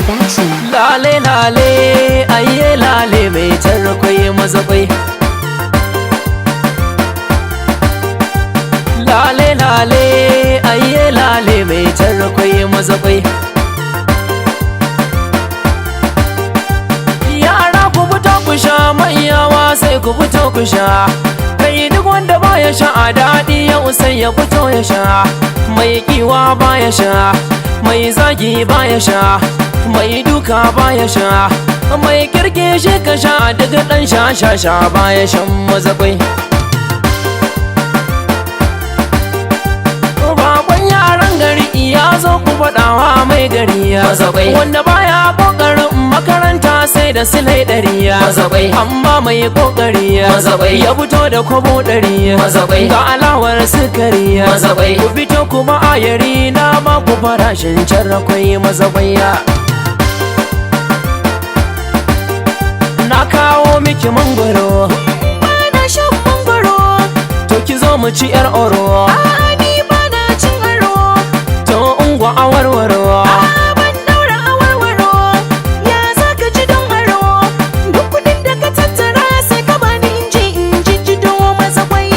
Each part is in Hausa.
Production. Lale lale ayye lale mai tarkwai mazabai. Lale lale ayye lale mai tarkwai mazabai. Yara ku fito ku sha, manyawa sai ku fito ku sha. Kai duk wanda baya sha a daɗi yau sai ya fito ya sha. Mai kiwa baya sha, mai zagi baya sha, mai duka baya sha, mai kirki shi ka sha, daga ɗan sha baya shan mazakwai. Bakon yaran gari ya zo ku faɗawa mai gari mazakwai. Wanda baya ƙoƙarin makaranta sai da silai ɗari mazakwai. Amma mai ƙoƙari mazakwai ya fito da kobo ɗari mazakwai. Ga alawar sukari mazakwai. Ku fito kuma ayari na ba ku farashin carrakwai mazakwai. Na kawo miki mangwaro, bana shan mangwaro. to ki zo mu ci yar oro. A'a ni bana cin aro. To ungwa a warwaro. A'a ban daura awarwaro. Ya zaka ci don aro? Duk kudin da ka tattara sai ka bani in jijjido mazakwai.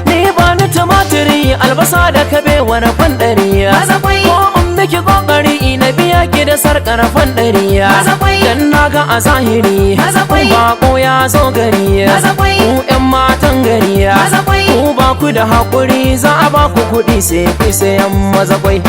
Ni ba ni tumatiri, albasa da kabewa na fandari Mazakwai. ko in miki kokari na biya ki da sarkar fandari. Mazakwai. Dan naga a zahiri Mazakwai. bako ya zo gari. Mazakwai. Ku 'yan matan gari Mazakwai. ku ba ku da haƙuri, za a ba ku kuɗi sai ku sayan mazakwai.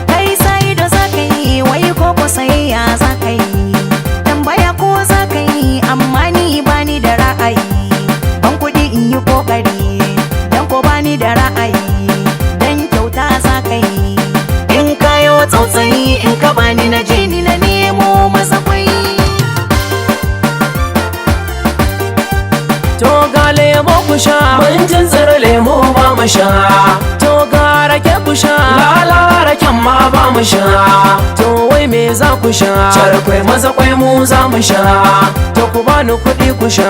Kai sai da zaka yi, wai koko sayayya zaka yi. Tambaya ko zaka yi, amma ni bani da ra'ayi. Ban kuɗi in yi kokari, dan ko bani da ra'ayi. Dan kyauta zaka yi. In kayo tsautsayi, in ka bani na je ni na nemo mazakwai. To ga lemo ku sha, mun tsira lemo ba mu sha. To ga rake ku sha, lala raken ma ba mu sha. To wai me za ku sha? Charkwai mazakwai mu za mu sha. To ku bani kuɗi ku sha,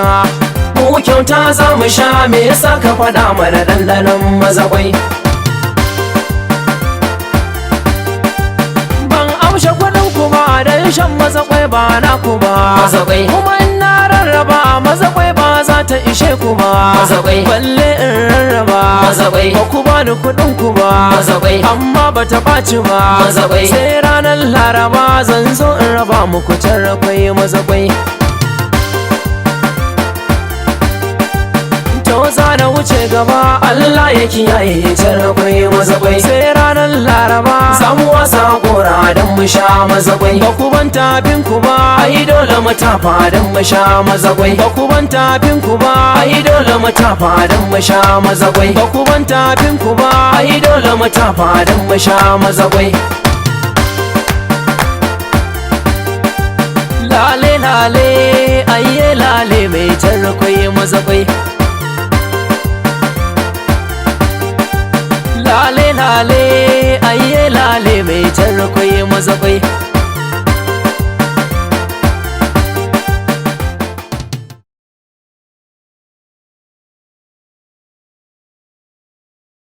mu kyauta za mu sha. Me yasa ka faɗa mana ɗanɗanon mazakwai? Ban amsha kuɗin ku ba, dan shan mazakwai ba na ku ba. Mazakwai kuma in na rarraba mazakwai ba za ta ishe ku ba. Mazakwai balle in rarraba. Mazakwai ba ku bani kuɗin ku ba. Mazakwai amma ba ta ɓaci ba. Mazakwai sai ranar laraba zan zo in raba muku tarrakwai mazakwai. To za na wuce gaba, Allah ya kiyaye tarrakwai mazakwai. Sai ranar laraba za mu wasa gora don mu sha mazakwai. Ba ku ban tafin ku ba, ai dole mu tafa don mu sha mazakwai. Ba ku ban tafin ku ba, ai dole mu tafa don mu sha mazakwai. Ba ku ban tafin ku ba, ai dole mu tafa don mu sha mazakwai. Lale lale ayye lale mai tarkwai mazakwai. Lale lale ayye lale mai tarkwai mazakwai.